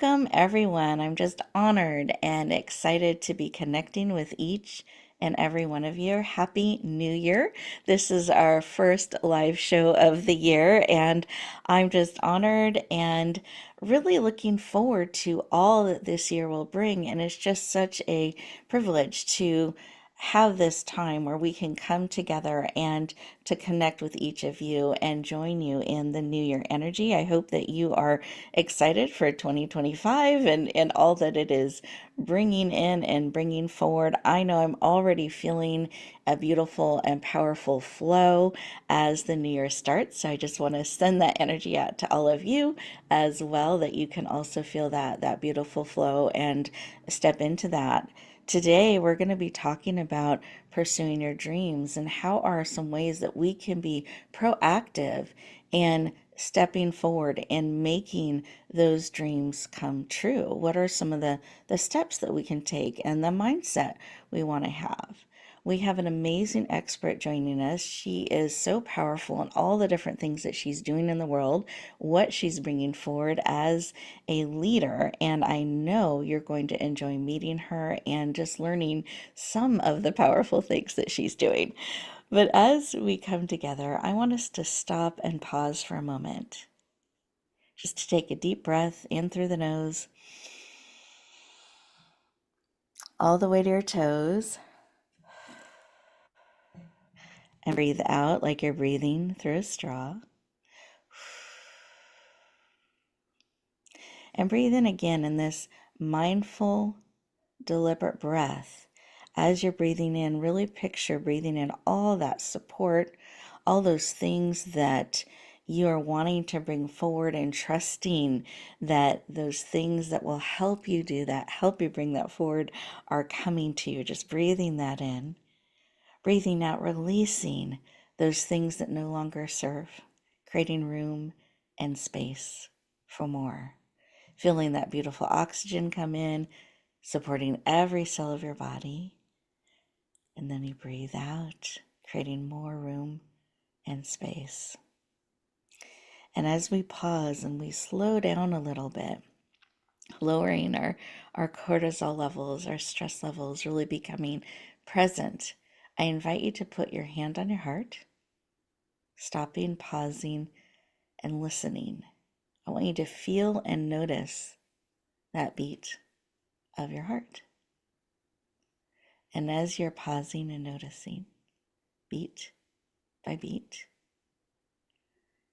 Welcome, everyone. I'm just honored and excited to be connecting with each and every one of you. Happy New Year. This is our first live show of the year, and I'm just honored and really looking forward to all that this year will bring. And it's just such a privilege to have this time where we can come together and to connect with each of you and join you in the new year energy. I hope that you are excited for 2025 and all that it is bringing in and bringing forward. I know I'm already feeling a beautiful and powerful flow as the new year starts. So I just want to send that energy out to all of you as well, that you can also feel that beautiful flow and step into that. Today, we're going to be talking about pursuing your dreams and how are some ways that we can be proactive and stepping forward and making those dreams come true. What are some of the steps that we can take and the mindset we want to have? We have an amazing expert joining us. She is so powerful in all the different things that she's doing in the world, what she's bringing forward as a leader. And I know you're going to enjoy meeting her and just learning some of the powerful things that she's doing. But as we come together, I want us to stop and pause for a moment, just to take a deep breath in through the nose, all the way to your toes, and breathe out like you're breathing through a straw. And breathe in again in this mindful, deliberate breath. As you're breathing in, really picture breathing in all that support, all those things that you are wanting to bring forward, and trusting that those things that will help you do that, help you bring that forward, are coming to you. Just breathing that in, breathing out, releasing those things that no longer serve, creating room and space for more. Feeling that beautiful oxygen come in, supporting every cell of your body. And then you breathe out, creating more room and space. And as we pause and we slow down a little bit, lowering our cortisol levels, our stress levels, really becoming present, I invite you to put your hand on your heart, stopping, pausing, and listening. I want you to feel and notice that beat of your heart. And as you're pausing and noticing, beat by beat,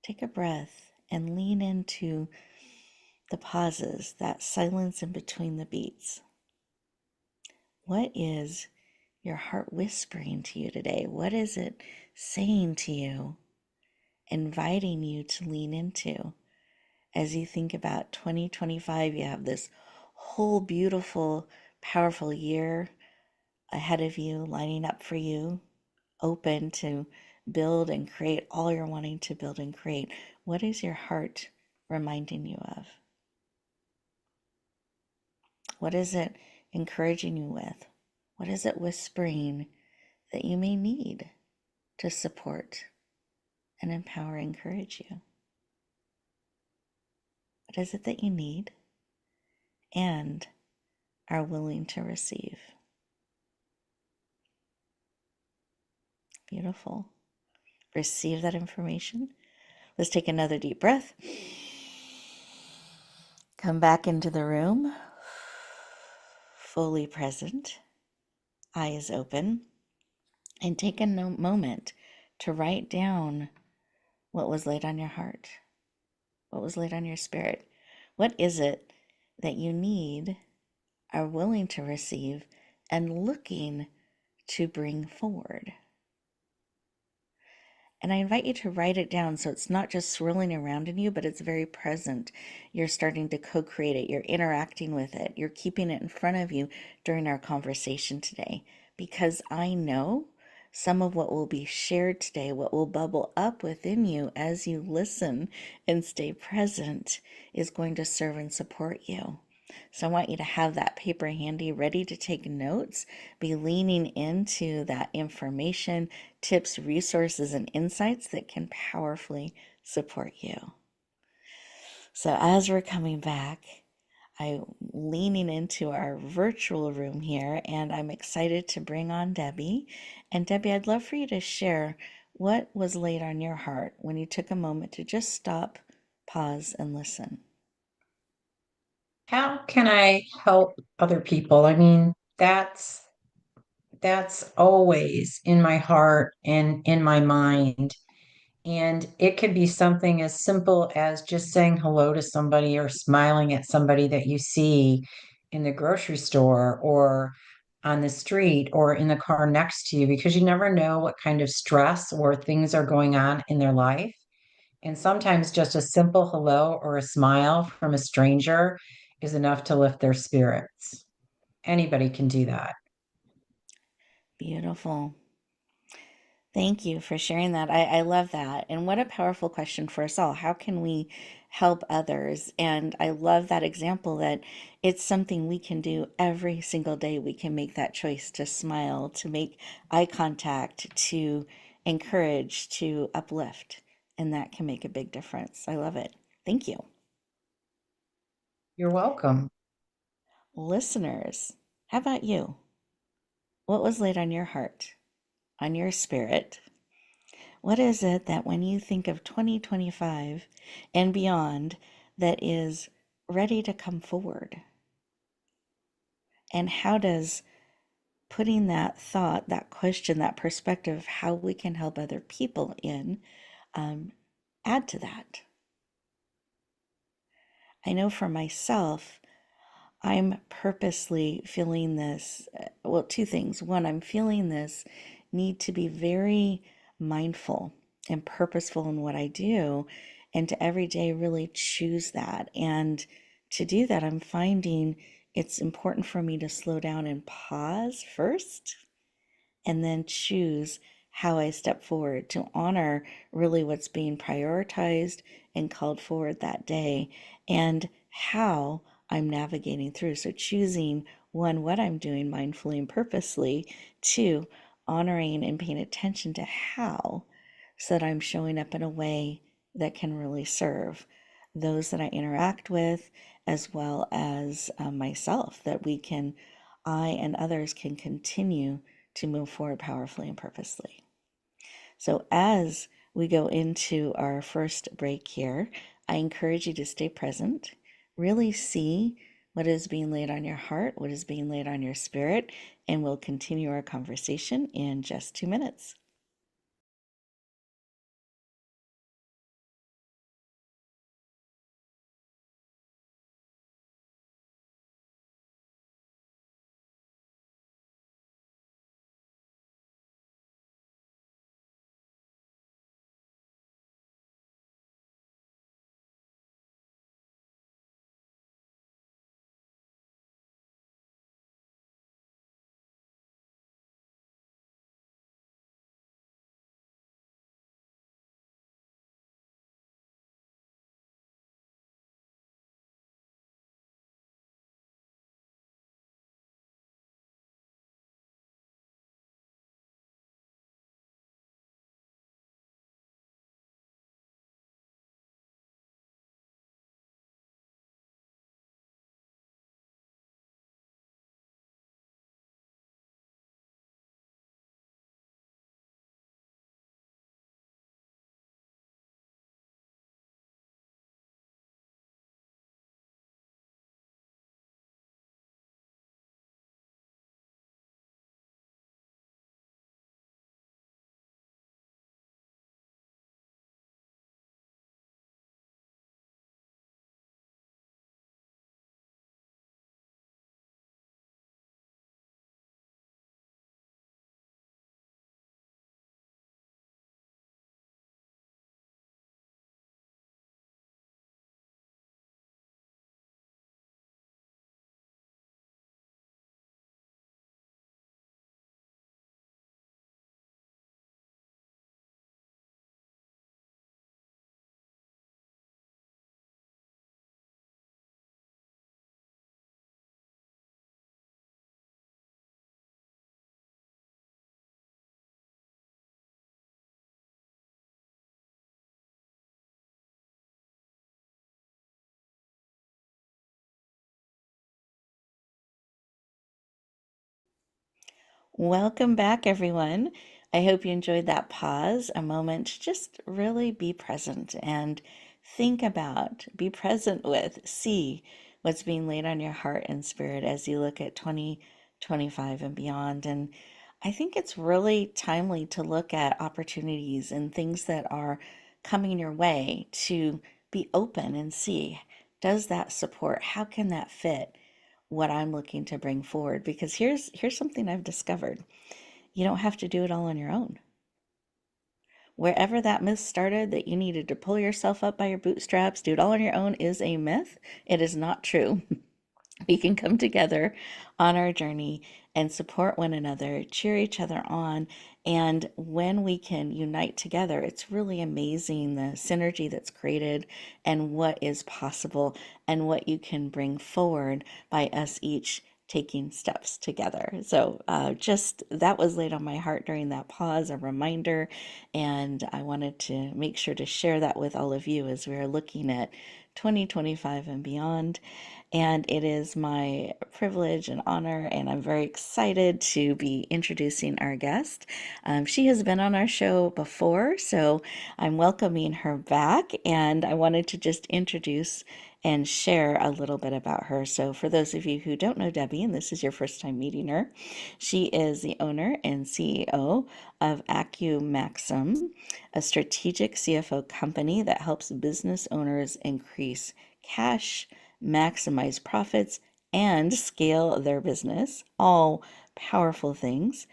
take a breath and lean into the pauses, that silence in between the beats. What is your heart whispering to you today? What is it saying to you, inviting you to lean into? As you think about 2025, you have this whole beautiful, powerful year ahead of you, lining up for you, open to build and create all you're wanting to build and create. What is your heart reminding you of? What is it encouraging you with? What is it whispering that you may need to support and empower and encourage you? What is it that you need and are willing to receive? Beautiful. Receive that information. Let's take another deep breath. Come back into the room, fully present, eyes open, and take a moment to write down what was laid on your heart, what was laid on your spirit. What is it that you need, are willing to receive, and looking to bring forward? And I invite you to write it down so it's not just swirling around in you, but it's very present. You're starting to co-create it. You're interacting with it. You're keeping it in front of you during our conversation today. Because I know some of what will be shared today, what will bubble up within you as you listen and stay present, is going to serve and support you. So I want you to have that paper handy, ready to take notes, be leaning into that information, tips, resources, and insights that can powerfully support you. So as we're coming back, I'm leaning into our virtual room here, and I'm excited to bring on Debbie. And Debbie, I'd love for you to share what was laid on your heart when you took a moment to just stop, pause, and listen. How can I help other people? I mean, that's always in my heart and in my mind. And it could be something as simple as just saying hello to somebody or smiling at somebody that you see in the grocery store or on the street or in the car next to you, because you never know what kind of stress or things are going on in their life. And sometimes just a simple hello or a smile from a stranger is enough to lift their spirits. Anybody can do that. Beautiful. Thank you for sharing that. I love that. And what a powerful question for us all. How can we help others? And I love that example that it's something we can do every single day. We can make that choice to smile, to make eye contact, to encourage, to uplift. And that can make a big difference. I love it. Thank you. You're welcome. Listeners, how about you? What was laid on your heart, on your spirit? What is it that when you think of 2025 and beyond that is ready to come forward? And how does putting that thought, that question, that perspective of how we can help other people in um, add to that? I know for myself, I'm purposely feeling this. Well, two things. One, I'm feeling this need to be very mindful and purposeful in what I do, and to every day really choose that. And to do that, I'm finding it's important for me to slow down and pause first and then choose how I step forward to honor really what's being prioritized and called forward that day and how I'm navigating through. So, choosing one, what I'm doing mindfully and purposely, two, honoring and paying attention to how, so that I'm showing up in a way that can really serve those that I interact with, as well as myself, that I and others can continue to move forward powerfully and purposely. So, as we go into our first break here, I encourage you to stay present, really see what is being laid on your heart, what is being laid on your spirit, and we'll continue our conversation in just 2 minutes. Welcome back, everyone. I hope you enjoyed that pause, a moment to just really be present and think about, be present with, see what's being laid on your heart and spirit as you look at 2025 and beyond. And I think it's really timely to look at opportunities and things that are coming your way to be open and see, does that support? How can that fit what I'm looking to bring forward? Because here's something I've discovered. You don't have to do it all on your own. Wherever that myth started that you needed to pull yourself up by your bootstraps, do it all on your own is a myth. It is not true. We can come together on our journey and support one another, cheer each other on. And when we can unite together, it's really amazing the synergy that's created and what is possible and what you can bring forward by us each taking steps together. So, just that was laid on my heart during that pause, a reminder. And I wanted to make sure to share that with all of you as we are looking at 2025 and beyond. And it is my privilege and honor, and I'm very excited to be introducing our guest. She has been on our show before, so I'm welcoming her back, and I wanted to just introduce and share a little bit about her. So, for those of you who don't know Debbie, and this is your first time meeting her, she is the owner and CEO of AccuMaxim, a strategic CFO company that helps business owners increase cash, maximize profits, and scale their business. All powerful things.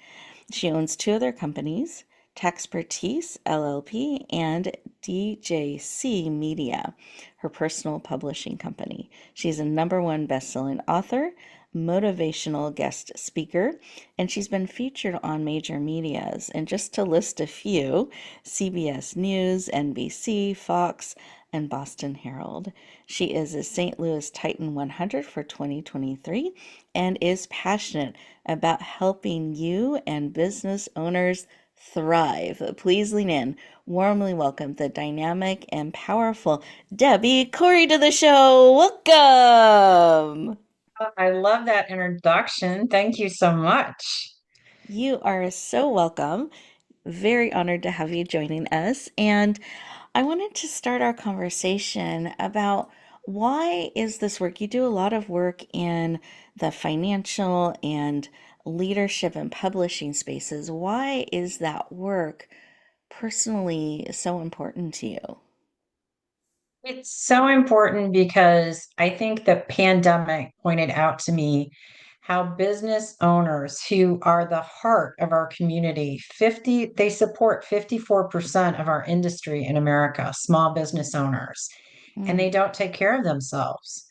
She owns two other companies, Taxpertise LLP and DJC Media, her personal publishing company. She's a number one best-selling author, motivational guest speaker, and she's been featured on major medias. And just to list a few, CBS News, NBC, Fox, and Boston Herald. She is a St. Louis Titan 100 for 2023 and is passionate about helping you and business owners thrive. Please lean in. Warmly welcome the dynamic and powerful Debbie Corey to the show. Welcome. Oh, I love that introduction. Thank you so much. You are so welcome. Very honored to have you joining us. And I wanted to start our conversation about why is this work? You do a lot of work in the financial and leadership and publishing spaces. Why is that work personally so important to you? It's so important because I think the pandemic pointed out to me how business owners who are the heart of our community, they support 54% of our industry in America, small business owners, and Mm, they don't take care of themselves.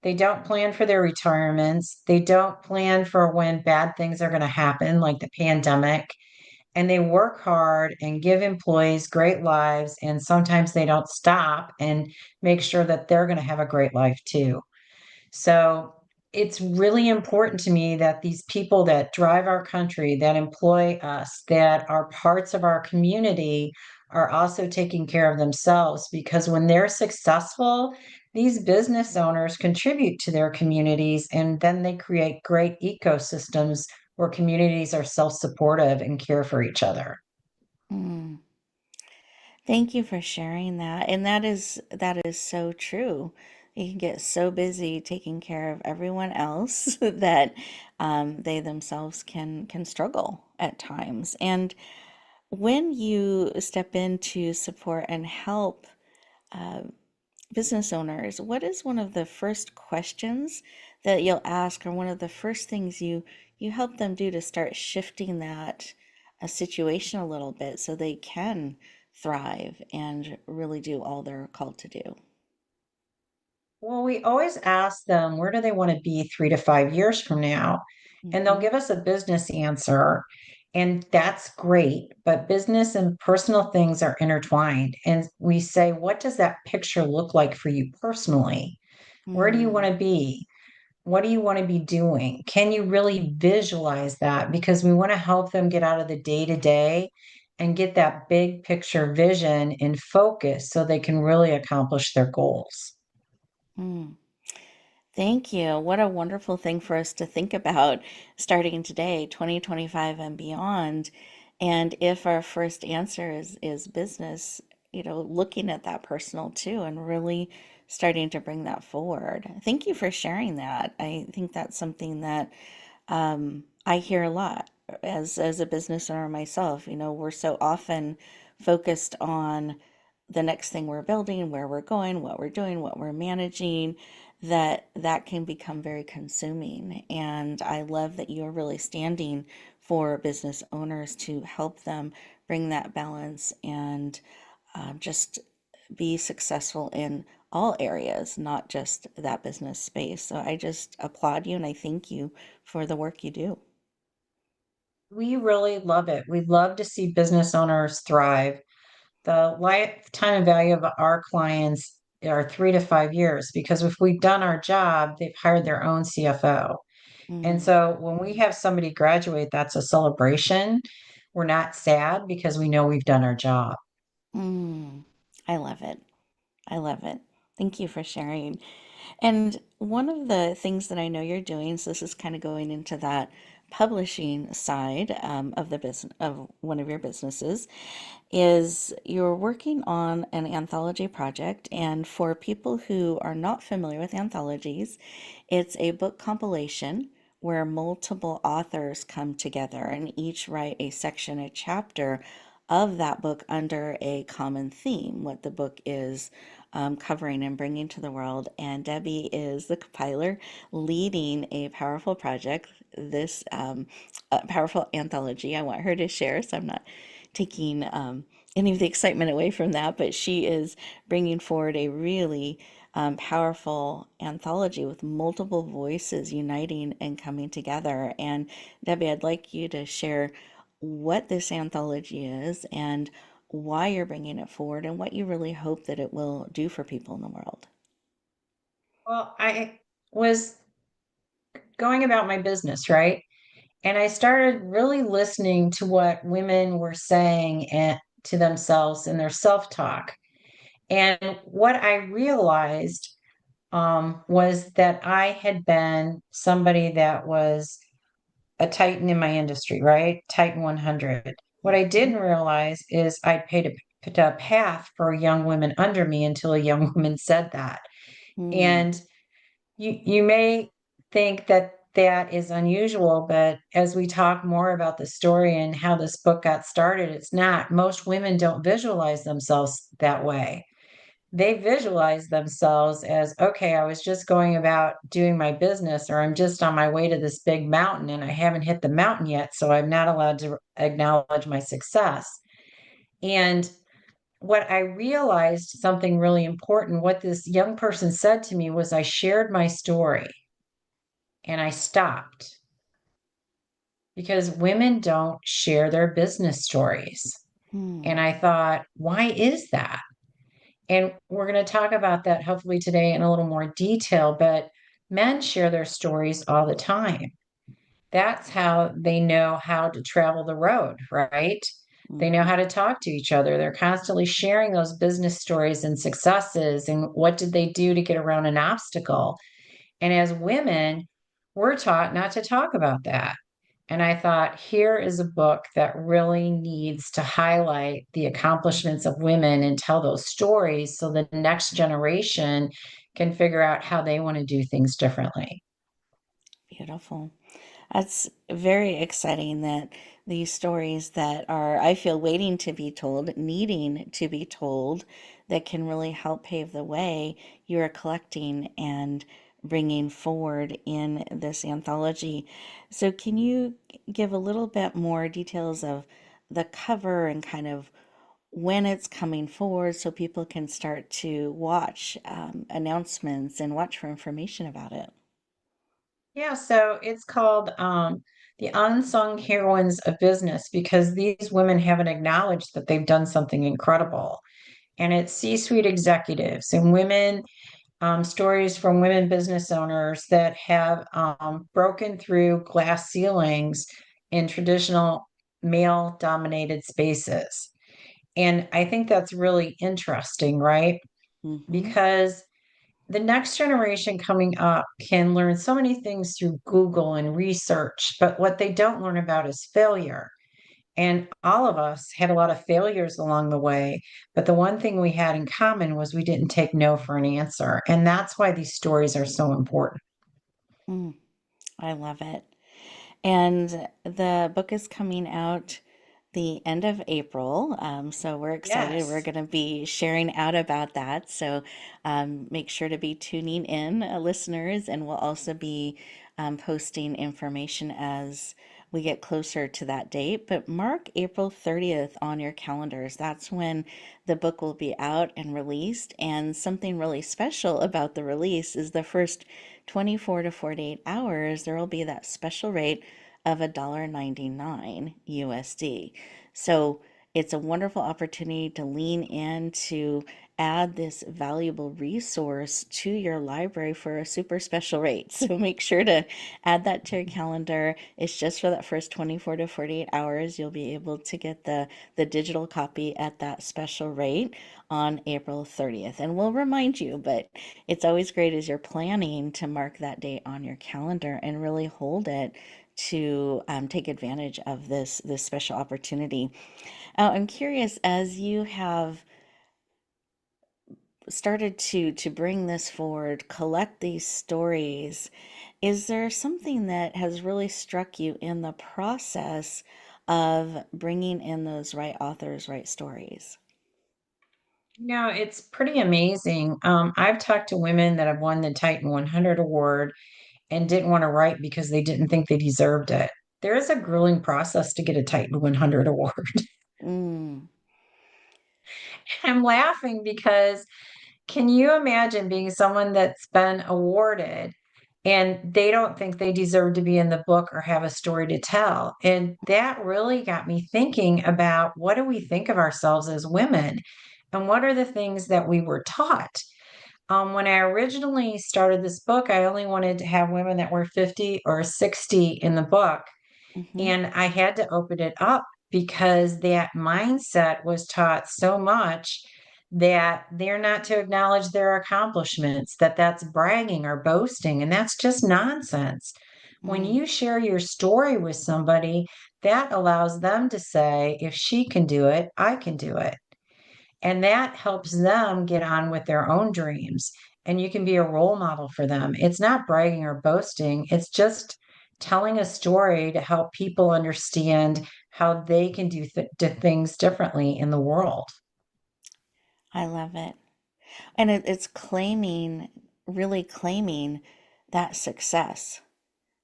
They don't plan for their retirements. They don't plan for when bad things are going to happen, like the pandemic, and they work hard and give employees great lives. And sometimes they don't stop and make sure that they're going to have a great life too. So it's really important to me that these people that drive our country, that employ us, that are parts of our community, are also taking care of themselves because when they're successful, these business owners contribute to their communities and then they create great ecosystems where communities are self supportive and care for each other. mm. Thank you for sharing that. And that is so true. You can get so busy taking care of everyone else that they themselves can struggle at times. And when you step in to support and help business owners, what is one of the first questions that you'll ask, or one of the first things you help them do to start shifting that a situation a little bit so they can thrive and really do all they're called to do? Well, we always ask them, where do they want to be 3 to 5 years from now? And they'll Hmm. give us a business answer. And that's great. But business and personal things are intertwined. And we say, what does that picture look like for you personally? Where do you want Hmm. to be? What do you want to be doing? Can you really visualize that? Because we want to help them get out of the day to day and get that big picture vision and focus so they can really accomplish their goals. Hmm. Thank you. What a wonderful thing for us to think about starting today, 2025 and beyond. And if our first answer is business, looking at that personal too and really starting to bring that forward. Thank you for sharing that. I think that's something that I hear a lot as a business owner myself. We're so often focused on the next thing we're building, where we're going, what we're doing, what we're managing, that can become very consuming. And I love that you're really standing for business owners to help them bring that balance and just be successful in all areas, not just that business space. So I just applaud you and I thank you for the work you do. We really love it. We love to see business owners thrive. The lifetime value of our clients are 3 to 5 years because if we've done our job, they've hired their own CFO. And Mm, so when we have somebody graduate, that's a celebration. We're not sad because we know we've done our job. mm. I love it. I love it. Thank you for sharing. And one of the things that I know you're doing, so this is kind of going into that publishing side of the business of one of your businesses, is you're working on an anthology project. And for people who are not familiar with anthologies, it's a book compilation where multiple authors come together and each write a section, a chapter of that book under a common theme, what the book is covering and bringing to the world. And Debbie is the compiler leading a powerful project, this powerful anthology. I want her to share, so I'm not taking any of the excitement away from that, but she is bringing forward a really powerful anthology with multiple voices uniting and coming together. And Debbie, I'd like you to share what this anthology is and why you're bringing it forward and what you really hope that it will do for people in the world. Well, I was going about my business, right? And I started really listening to what women were saying to themselves in their self-talk. And what I realized was that I had been somebody that was a titan in my industry, right? Titan 100. What I Mhm. didn't realize is I'd put a path for young women under me until a young woman said that. Hmm. And you may think that that is unusual, but as we talk more about the story and how this book got started, it's not. Most women don't visualize themselves that way. They visualize themselves as, okay, I was just going about doing my business, or I'm just on my way to this big mountain and I haven't hit the mountain yet, so I'm not allowed to acknowledge my success. And what I realized, something really important, what this young person said to me was, I shared my story and I stopped because women don't share their business stories. And Hmm. I thought, why is that? And we're going to talk about that hopefully today in a little more detail, but men share their stories all the time. That's how they know how to travel the road, right? They know Hmm. how to talk to each other. They're constantly sharing those business stories and successes and what did they do to get around an obstacle. And as women, we're taught not to talk about that. And I thought, here is a book that really needs to highlight the accomplishments of women and tell those stories so the next generation can figure out how they want to do things differently. Beautiful. That's very exciting that these stories that are, I feel, waiting to be told, needing to be told, that can really help pave the way, you are collecting and bringing forward in this anthology. So, can you give a little bit more details of the cover and kind of when it's coming forward so people can start to watch announcements and watch for information about it? Yeah, so it's called The Unsung Heroines of Business because these women haven't acknowledged that they've done something incredible. And it's C-suite executives and women, stories from women business owners that have broken through glass ceilings in traditional male dominated spaces. And I think that's really interesting, right? Mm-hmm. Because the next generation coming up can learn so many things through Google and research, but what they don't learn about is failure. And all of us had a lot of failures along the way. But the one thing we had in common was we didn't take no for an answer. And that's why these stories are so important. Mm, I love it. And the book is coming out the end of April. So we're excited. We're Yes. going to be sharing out about that. So make sure to be tuning in, listeners, and we'll also be posting information as we get closer to that date. But mark April 30th on your calendars. That's when the book will be out and released. And something really special about the release is the first 24 to 48 hours, there will be that special rate of $1.99 USD. So it's a wonderful opportunity to lean in to add this valuable resource to your library for a super special rate. So make sure to add that to your calendar. It's just for that first 24 to 48 hours. You'll be able to get the digital copy at that special rate on April 30th. And we'll remind you, but it's always great as you're planning to mark that date on your calendar and really hold it to take advantage of this special opportunity. I'm curious, as you have started to bring this forward, collect these stories, is there something that has really struck you in the process of bringing in those right authors, right stories? No, it's pretty amazing. I've talked to women that have won the Titan 100 award and didn't want to write because they didn't think they deserved it. There is a grueling process to get a Titan 100 award. Mm, I'm laughing because can you imagine being someone that's been awarded and they don't think they deserve to be in the book or have a story to tell? And that really got me thinking about what do we think of ourselves as women and what are the things that we were taught? When I originally started this book, I only wanted to have women that were 50 or 60 in the book. hmm And I had to open it up because that mindset was taught so much that they're not to acknowledge their accomplishments, that that's bragging or boasting, and that's just nonsense. When mm. you share your story with somebody, that allows them to say, if she can do it, I can do it. And that helps them get on with their own dreams. And you can be a role model for them. It's not bragging or boasting, it's just telling a story to help people understand how they can do things differently in the world. I love it. And it's claiming, really claiming that success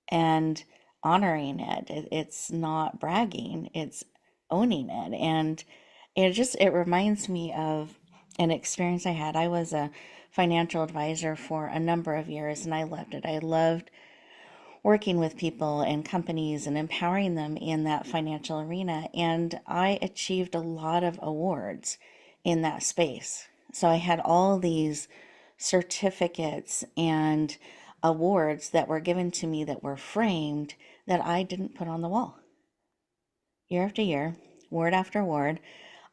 and honoring it. It's not bragging, it's owning it. And it reminds me of an experience I had. I was a financial advisor for a number of years and I loved it. I loved working with people and companies and empowering them in that financial arena. And I achieved a lot of awards in that space. So I had all these certificates and awards that were given to me that were framed that I didn't put on the wall. Year after year, word after word,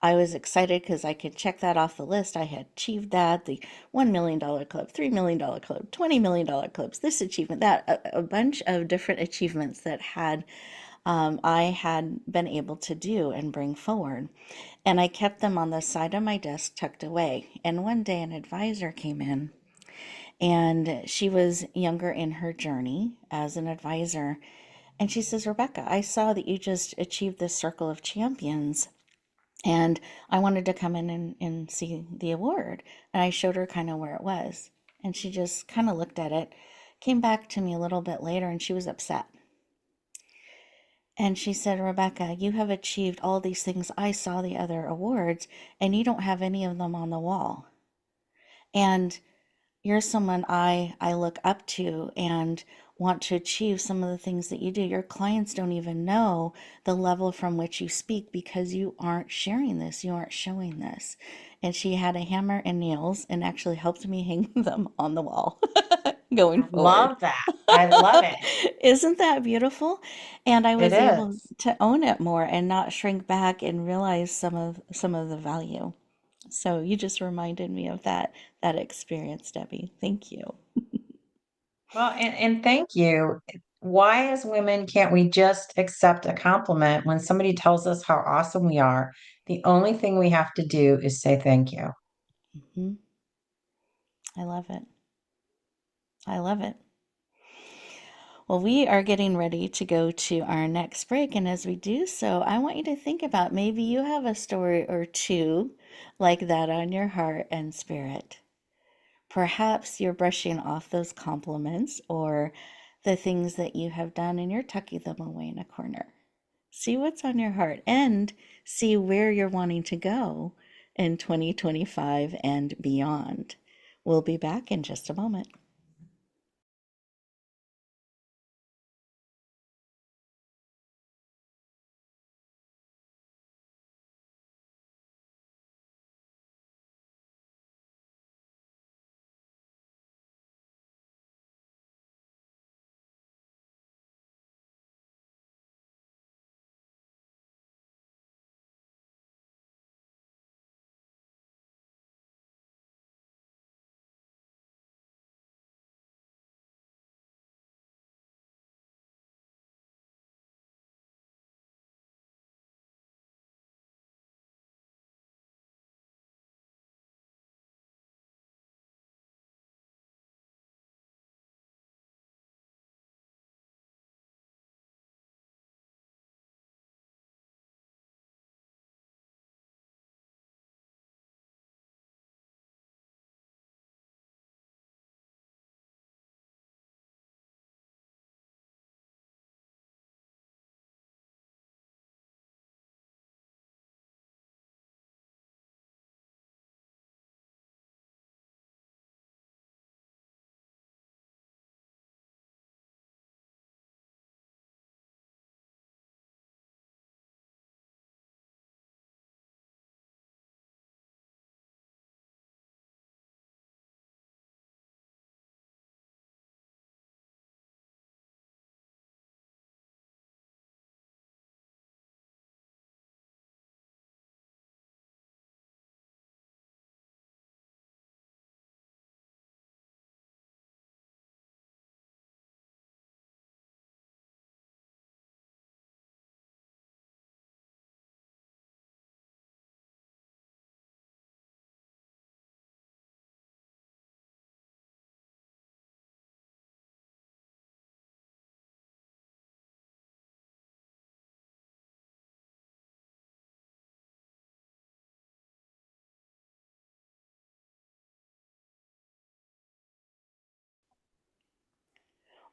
I was excited because I could check that off the list. I had achieved that, the $1 million club, $3 million club, $20 million clubs, this achievement, that, a bunch of different achievements that I had been able to do and bring forward. And I kept them on the side of my desk tucked away. And one day an advisor came in and she was younger in her journey as an advisor. And she says, Rebecca, I saw that you just achieved this circle of champions and I wanted to come in and see the award. And I showed her kind of where it was. And she just kind of looked at it, came back to me a little bit later, and she was upset. And she said, Rebecca, you have achieved all these things. I saw the other awards, and you don't have any of them on the wall. And you're someone I look up to and want to achieve some of the things that you do. Your clients don't even know the level from which you speak because you aren't sharing this, you aren't showing this. And she had a hammer and nails and actually helped me hang them on the wall going I forward. love that. I love it. Isn't that beautiful? And I It was able is. to own it more and not shrink back and realize some of the value. So you just reminded me of that experience, Debbie. Thank you. Well, and thank you. Why, as women, can't we just accept a compliment when somebody tells us how awesome we are? The only thing we have to do is say thank you. Hmm. I love it. I love it. Well, we are getting ready to go to our next break. And as we do so, I want you to think about maybe you have a story or two like that on your heart and spirit. Perhaps you're brushing off those compliments or the things that you have done and you're tucking them away in a corner. See what's on your heart and see where you're wanting to go in 2025 and beyond. We'll be back in just a moment.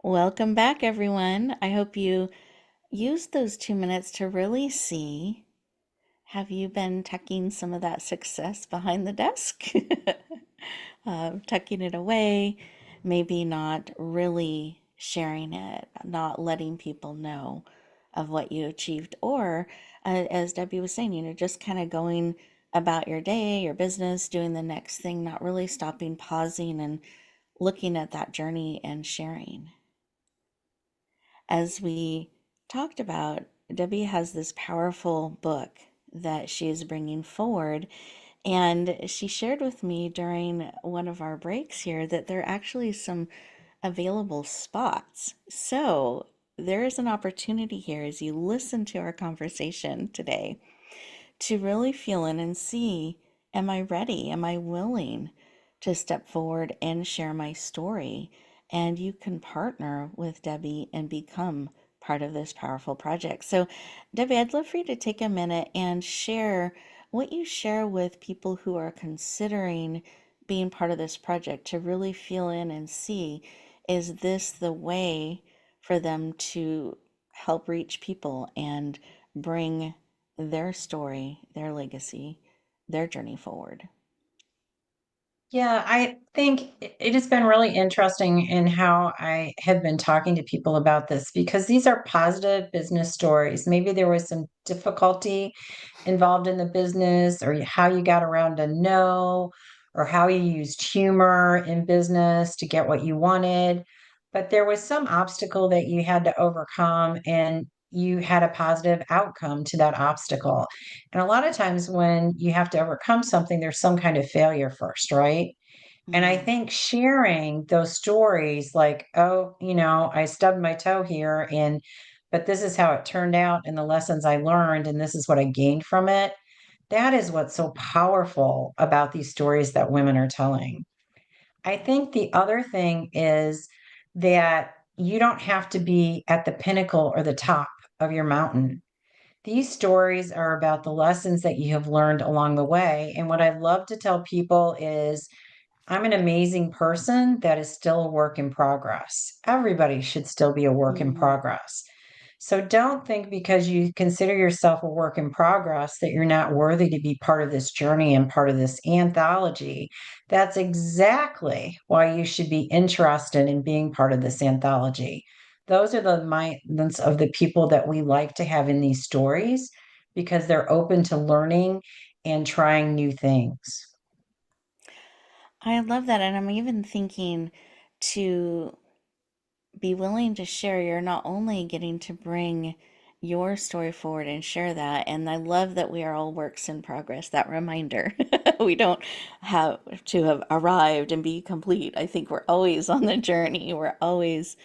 Welcome back, everyone. I hope you used those 2 minutes to really see, have you been tucking some of that success behind the desk? Tucking it away, maybe not really sharing it, not letting people know of what you achieved, or as Debbie was saying, just kind of going about your day, your business, doing the next thing, not really stopping, pausing, and looking at that journey and sharing. As we talked about, Debbie has this powerful book that she is bringing forward. And she shared with me during one of our breaks here that there are actually some available spots. So there is an opportunity here as you listen to our conversation today to really feel in and see, am I ready? Am I willing to step forward and share my story? And you can partner with Debbie and become part of this powerful project. So, Debbie, I'd love for you to take a minute and share what you share with people who are considering being part of this project to really feel in and see, is this the way for them to help reach people and bring their story, their legacy, their journey forward? Yeah, I think it has been really interesting in how I have been talking to people about this because these are positive business stories. Maybe there was some difficulty involved in the business, or how you got around a no, or how you used humor in business to get what you wanted. But there was some obstacle that you had to overcome. And you had a positive outcome to that obstacle. And a lot of times when you have to overcome something, there's some kind of failure first, right? And I Mm, think sharing those stories like, oh, I stubbed my toe here but this is how it turned out and the lessons I learned and this is what I gained from it. That is what's so powerful about these stories that women are telling. I think the other thing is that you don't have to be at the pinnacle or the top of your mountain. These stories are about the lessons that you have learned along the way. And what I love to tell people is I'm an amazing person that is still a work in progress. Everybody should still be a work in mm. progress. So don't think because you consider yourself a work in progress that you're not worthy to be part of this journey and part of this anthology. That's exactly why you should be interested in being part of this anthology. Those are the minds of the people that we like to have in these stories because they're open to learning and trying new things. I love that. And I'm even thinking to be willing to share, you're not only getting to bring your story forward and share that. And I love that we are all works in progress, that reminder. We don't have to have arrived and be complete. I think we're always on the journey. We're always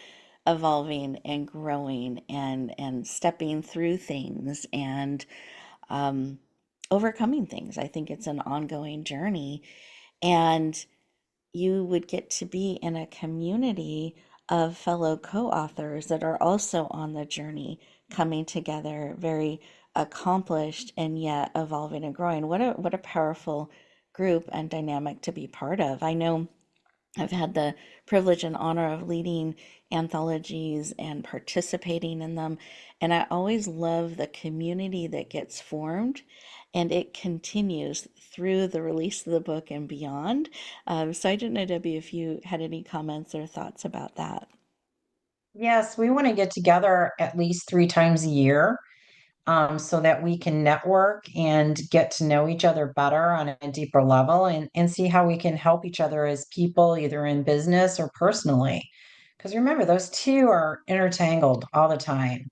evolving and growing and stepping through things and overcoming things. I think it's an ongoing journey. And you would get to be in a community of fellow co-authors that are also on the journey, coming together, very accomplished and yet evolving and growing. What a powerful group and dynamic to be part of. I know I've had the privilege and honor of leading anthologies and participating in them. And I always love the community that gets formed and it continues through the release of the book and beyond. So I didn't know, Debbie, if you had any comments or thoughts about that. Yes, we want to get together at least 3 times a year so that we can network and get to know each other better on a deeper level and see how we can help each other as people, either in business or personally. Because remember, those two are intertangled all the time.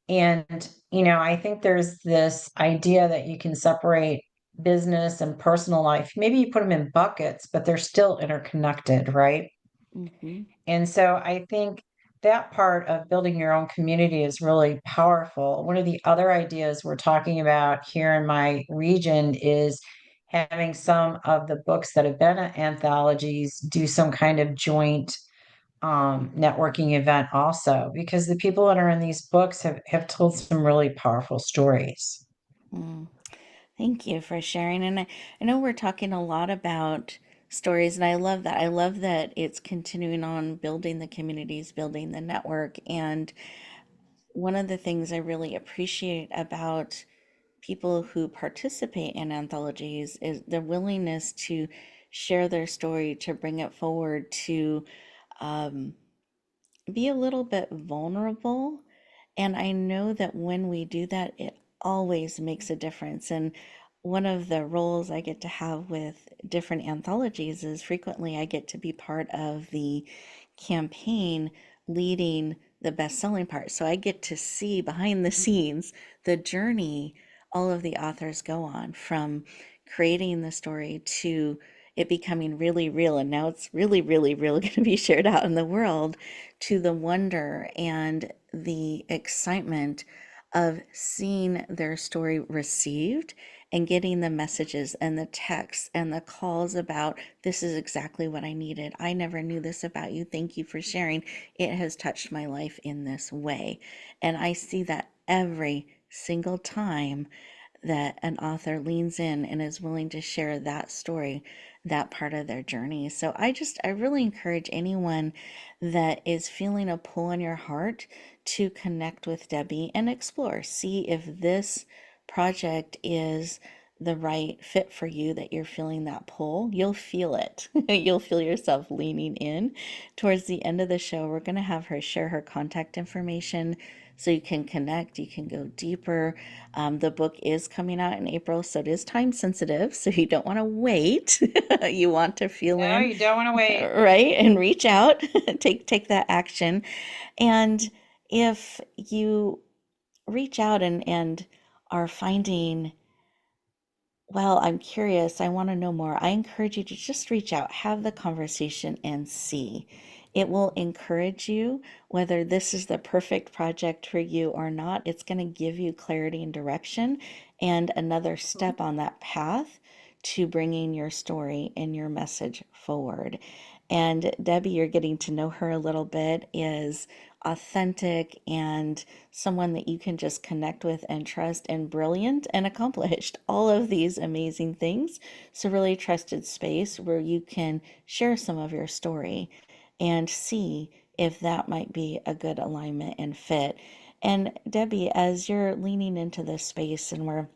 And, I think there's this idea that you can separate business and personal life. Maybe you put them in buckets, but they're still interconnected, right? Hmm. And so I think that part of building your own community is really powerful. One of the other ideas we're talking about here in my region is having some of the books that have been anthologies do some kind of joint networking event also, because the people that are in these books have told some really powerful stories. Mm. Thank you for sharing. And I know we're talking a lot about stories, and I love that. I love that it's continuing on building the communities, building the network. And one of the things I really appreciate about people who participate in anthologies is their willingness to share their story, to bring it forward, to be a little bit vulnerable. And I know that when we do that, it always makes a difference. And one of the roles I get to have with different anthologies is frequently I get to be part of the campaign leading the best selling part. So I get to see behind the scenes the journey all of the authors go on from creating the story to it becoming really real. And now it's really, really, really going to be shared out in the world to the wonder and the excitement of seeing their story received and getting the messages and the texts and the calls about this is exactly what I needed. I never knew this about you. Thank you for sharing. It has touched my life in this way. And I see that every single time that an author leans in and is willing to share that story, that part of their journey. So I really encourage anyone that is feeling a pull on your heart to connect with Debbie and explore. See if this project is the right fit for you, that you're feeling that pull. You'll feel it. You'll feel yourself leaning in. Towards the end of the show, we're going to have her share her contact information so you can connect, you can go deeper. The book is coming out in April, so it is time sensitive. So you don't want to wait. You want to feel No, in, you don't want to wait. right, and reach out, take that action. And if you reach out and are finding, well, I'm curious. I want to know more. I encourage you to just reach out, have the conversation, and see. It will encourage you whether this is the perfect project for you or not. It's going to give you clarity and direction and another step on that path to bringing your story and your message forward. And Debbie, you're getting to know her a little bit, is authentic and someone that you can just connect with and trust, and brilliant and accomplished. All of these amazing things. So, really trusted space where you can share some of your story and see if that might be a good alignment and fit. And Debbie, as you're leaning into this space and we're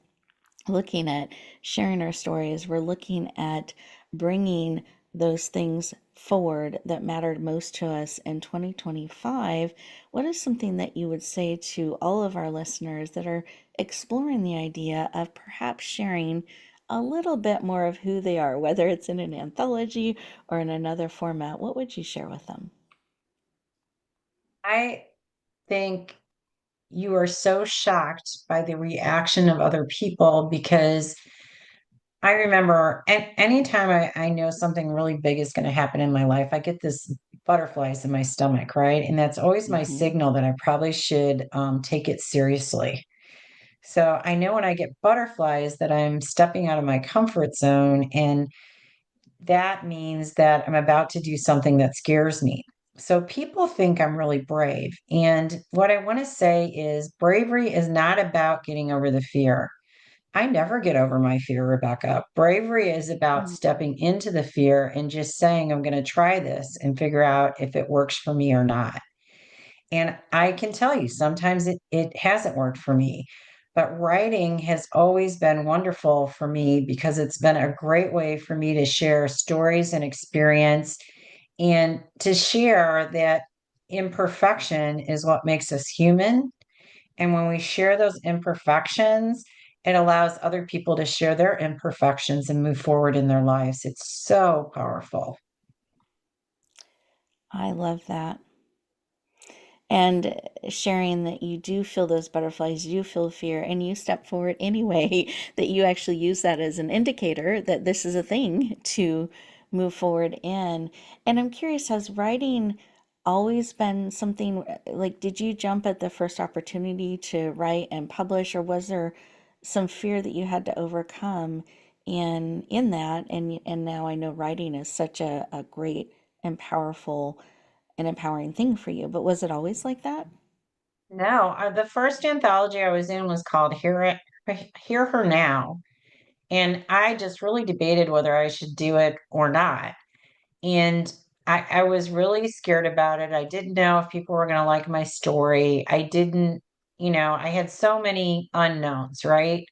looking at sharing our stories, we're looking at bringing those things forward that mattered most to us in 2025. What is something that you would say to all of our listeners that are exploring the idea of perhaps sharing a little bit more of who they are, whether it's in an anthology or in another format? What would you share with them? I think you are so shocked by the reaction of other people because I remember anytime I know something really big is going to happen in my life, I get this butterflies in my stomach, right? And that's always my Mm-hmm. signal that I probably should take it seriously. So I know when I get butterflies that I'm stepping out of my comfort zone, and that means that I'm about to do something that scares me. So people think I'm really brave. And what I want to say is bravery is not about getting over the fear. I never get over my fear, Rebecca. Bravery is about stepping into the fear and just saying, I'm going to try this and figure out if it works for me or not. And I can tell you, sometimes it hasn't worked for me. But writing has always been wonderful for me because it's been a great way for me to share stories and experience and to share that imperfection is what makes us human. And when we share those imperfections, it allows other people to share their imperfections and move forward in their lives. It's so powerful. I love that. And sharing that you do feel those butterflies, you feel fear, and you step forward anyway, that you actually use that as an indicator that this is a thing to move forward in. And I'm curious, has writing always been something like, did you jump at the first opportunity to write and publish, or was there some fear that you had to overcome in that? And now I know writing is such a great and powerful an empowering thing for you, but was it always like that? No, the first anthology I was in was called Hear Her Now. And I just really debated whether I should do it or not. And I was really scared about it. I didn't know if people were going to like my story. I didn't, I had so many unknowns, right?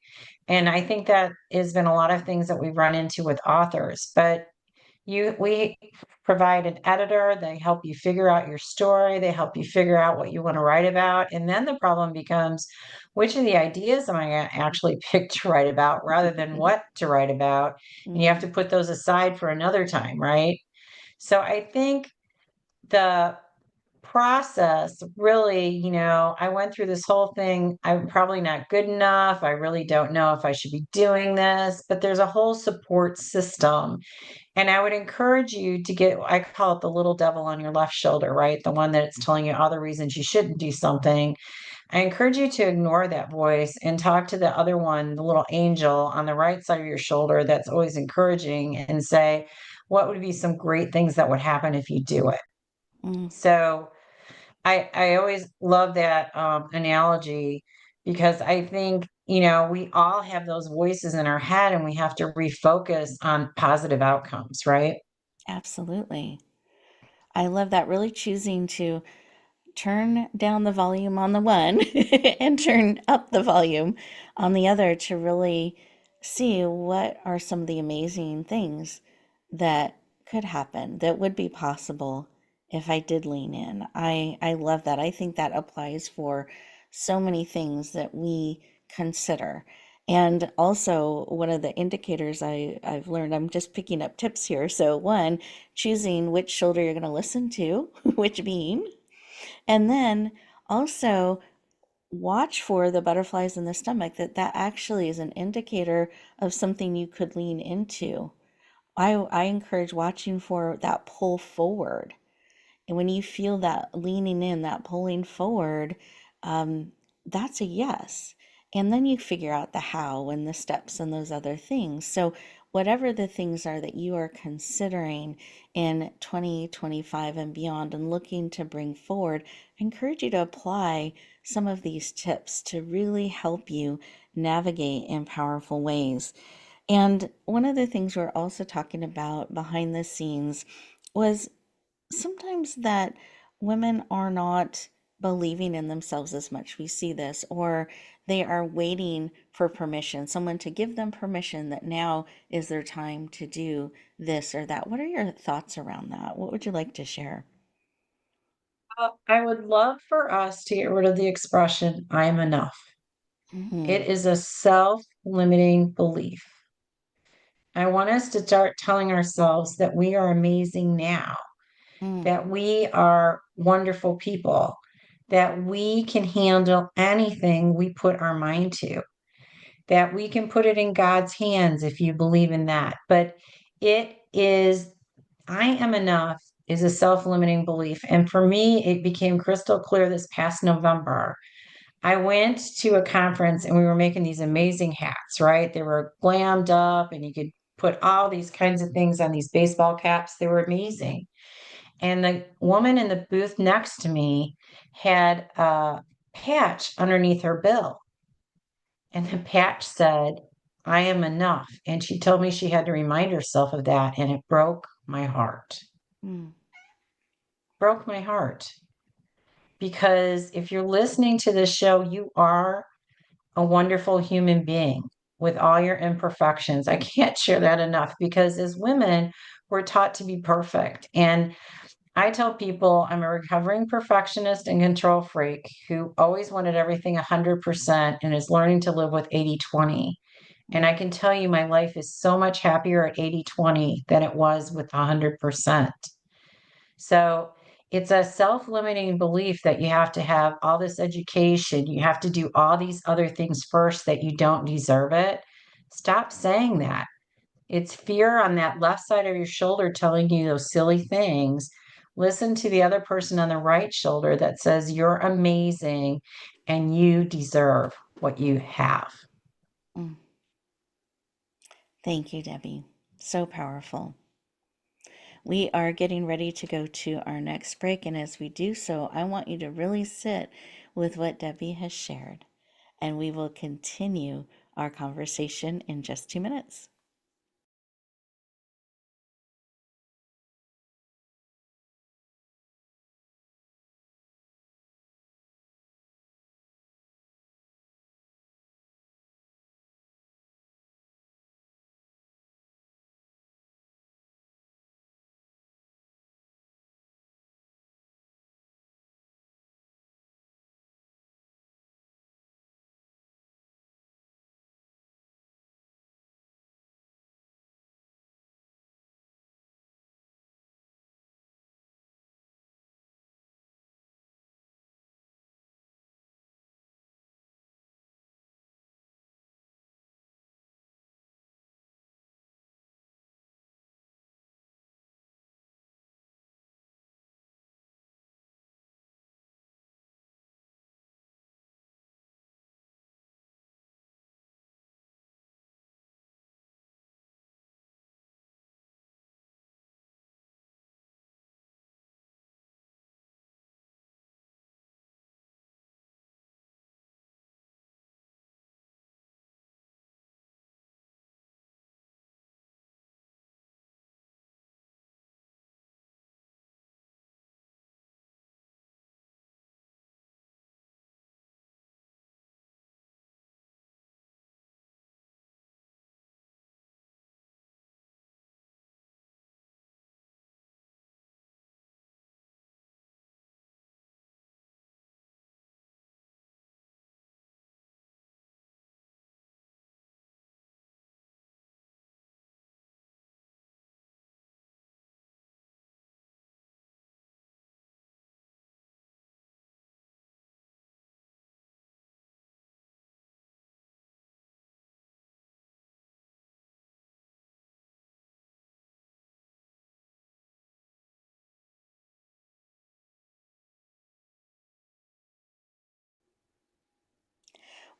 And I think that has been a lot of things that we've run into with authors. But we provide an editor, they help you figure out your story, they help you figure out what you want to write about. And then the problem becomes which of the ideas am I going to actually pick to write about rather than what to write about? And you have Mm, to put those aside for another time, right? So I think the process really, I went through this whole thing. I'm probably not good enough. I really don't know if I should be doing this, but there's a whole support system. And I would encourage you to get, I call it the little devil on your left shoulder, right? The one that's telling you all the reasons you shouldn't do something. I encourage you to ignore that voice and talk to the other one, the little angel on the right side of your shoulder that's always encouraging, and say, what would be some great things that would happen if you do it? mm, So I always love that analogy because I think, we all have those voices in our head and we have to refocus on positive outcomes, right? absolutely. I love that. Really choosing to turn down the volume on the one and turn up the volume on the other to really see what are some of the amazing things that could happen, that would be possible if I did lean in. I love that. I think that applies for so many things that we consider. And also, one of the indicators I've learned, I'm just picking up tips here. So, one, choosing which shoulder you're going to listen to, which being, and then also watch for the butterflies in the stomach, that actually is an indicator of something you could lean into. I encourage watching for that pull forward. And when you feel that leaning in, that pulling forward, um, that's a yes. And then you figure out the how and the steps and those other things. So, whatever the things are that you are considering in 2025 and beyond and looking to bring forward, I encourage you to apply some of these tips to really help you navigate in powerful ways. And one of the things we're also talking about behind the scenes was sometimes that women are not believing in themselves as much. We see this, or they are waiting for permission, someone to give them permission that now is their time to do this or that. What are your thoughts around that? What would you like to share? I would love for us to get rid of the expression, I'm enough. It Mm, is a self-limiting belief. I want us to start telling ourselves that we are amazing now, mm, that we are wonderful people, that we can handle anything we put our mind to, that we can put it in God's hands if you believe in that. But it is, I am enough is a self limiting belief. And for me, it became crystal clear this past November. I went to a conference and we were making these amazing hats, right? They were glammed up and you could put all these kinds of things on these baseball caps. They were amazing. And the woman in the booth next to me had a patch underneath her bill. And the patch said, I am enough. And she told me she had to remind herself of that. And it broke my heart. mm, Broke my heart. Because if you're listening to this show, you are a wonderful human being with all your imperfections. I can't share that enough because as women, we're taught to be perfect. And I tell people I'm a recovering perfectionist and control freak who always wanted everything 100% and is learning to live with 80/20. And I mm, can tell you my life is so much happier at 80/20 than it was with 100%. So it's a self limiting belief that you have to have all this education, you have to do all these other things first, that you don't deserve it. Stop saying that. It's fear on that left side of your shoulder telling you those silly things. Listen to the other person on the right shoulder that says you're amazing and you deserve what you have. mm. Thank you, Debbie. So powerful. We are getting ready to go to our next break, and as we do so, I want you to really sit with what Debbie has shared, and we will continue our conversation in just 2 minutes.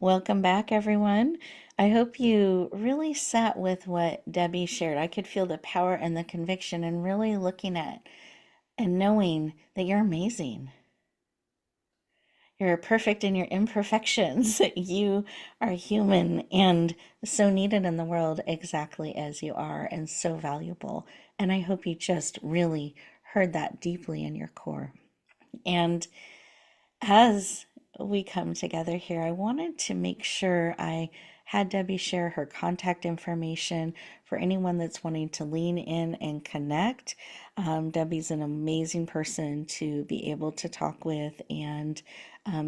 Welcome back, everyone. I hope you really sat with what Debbie shared. I could feel the power and the conviction and really looking at and knowing that you're amazing. You're perfect in your imperfections. You are human and so needed in the world exactly as you are and so valuable. And I hope you just really heard that deeply in your core. And as we come together here, I wanted to make sure I had Debbie share her contact information for anyone that's wanting to lean in and connect. Debbie's an amazing person to be able to talk with and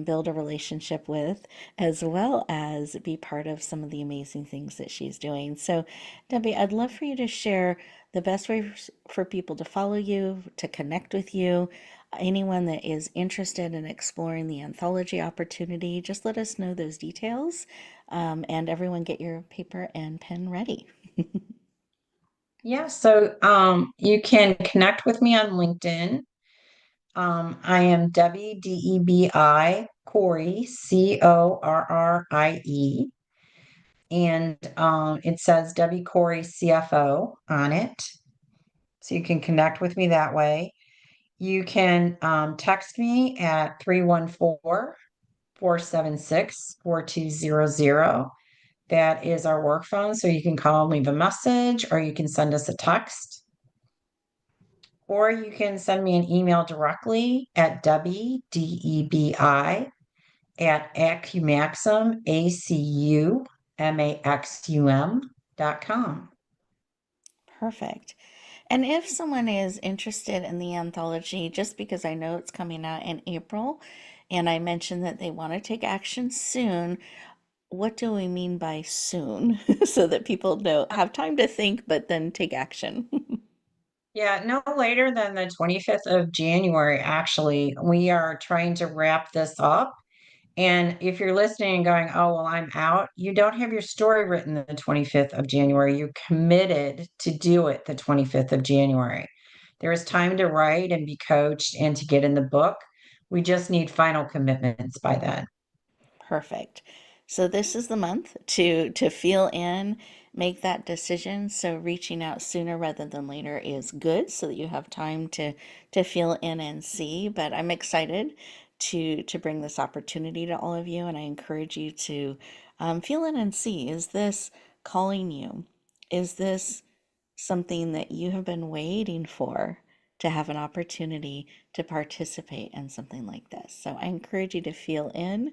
build a relationship with, as well as be part of some of the amazing things that she's doing. So, Debbie, I'd love for you to share the best way for people to follow you, to connect with you. Anyone that is interested in exploring the anthology opportunity, just let us know those details. And everyone, get your paper and pen ready. Yeah, so you can connect with me on LinkedIn. I am Debbie, Debi, Corey, Corrie, and it says Debbie Corey CFO on it. So you can connect with me that way. You can text me at 314-476-4200. That is our work phone. So you can call and leave a message, or you can send us a text, or you can send me an email directly at Debbie, Debi, at Acumaxum, ACUMAXUM.com. Perfect. And if someone is interested in the anthology, just because I know it's coming out in April, and I mentioned that they want to take action soon, what do we mean by soon? So that people know, have time to think, but then take action. Yeah, no later than the 25th of January, actually. We are trying to wrap this up. And if you're listening and going, oh, well, I'm out, you don't have your story written the 25th of January. You're committed to do it the 25th of January. There is time to write and be coached and to get in the book. We just need final commitments by then. Perfect. So this is the month to feel in, make that decision. So reaching out sooner rather than later is good so that you have time to feel in and see. But I'm excited to bring this opportunity to all of you, and I encourage you to feel in and see. Is this calling you? Is this something that you have been waiting for to have an opportunity to participate in something like this? So I encourage you to feel in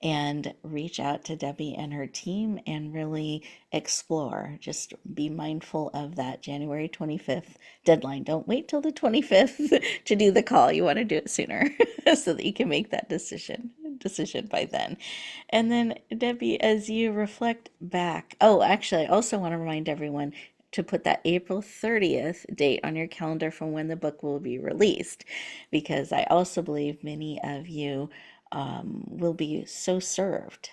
and reach out to Debbie and her team and really explore. Just be mindful of that January 25th deadline. Don't wait till the 25th to do the call. You want to do it sooner so that you can make that decision by then. And then, Debbie, as you reflect back, oh, actually, I also want to remind everyone to put that April 30th date on your calendar from when the book will be released, because I also believe many of you will be so served.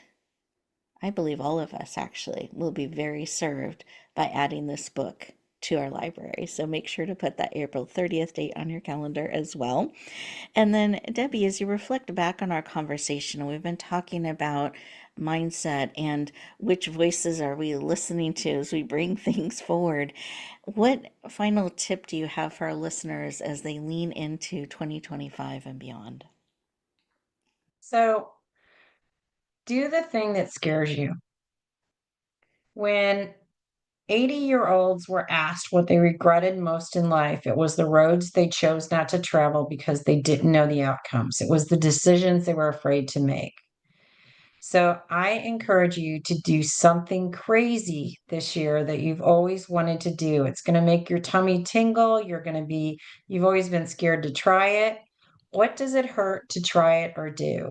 I believe all of us actually will be very served by adding this book to our library. So make sure to put that April 30th date on your calendar as well. And then, Debbie, as you reflect back on our conversation, we've been talking about mindset and which voices are we listening to as we bring things forward. What final tip do you have for our listeners as they lean into 2025 and beyond? So do the thing that scares you. When 80-year-olds were asked what they regretted most in life, it was the roads they chose not to travel because they didn't know the outcomes. It was the decisions they were afraid to make. So I encourage you to do something crazy this year that you've always wanted to do. It's going to make your tummy tingle. You've always been scared to try it. What does it hurt to try it or do?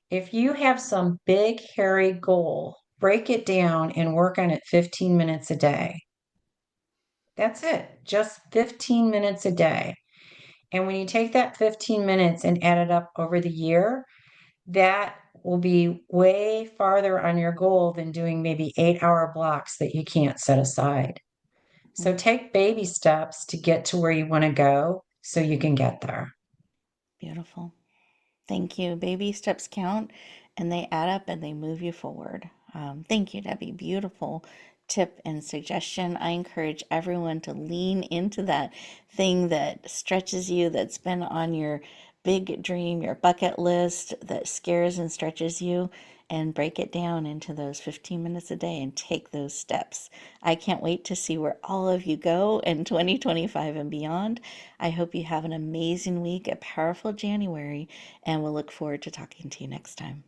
If you have some big, hairy goal, break it down and work on it 15 minutes a day. That's it, just 15 minutes a day. And when you take that 15 minutes and add it up over the year, that will be way farther on your goal than doing maybe 8-hour blocks that you can't set aside. So Mm, take baby steps to get to where you want to go so you can get there. beautiful. Thank you. Baby steps count. and they add up and they move you forward. Thank you, Debbie. Beautiful tip and suggestion. I encourage everyone to lean into that thing that stretches you, that's been on your big dream, your bucket list, that scares and stretches you, and break it down into those 15 minutes a day and take those steps. I can't wait to see where all of you go in 2025 and beyond. I hope you have an amazing week, a powerful January, and we'll look forward to talking to you next time.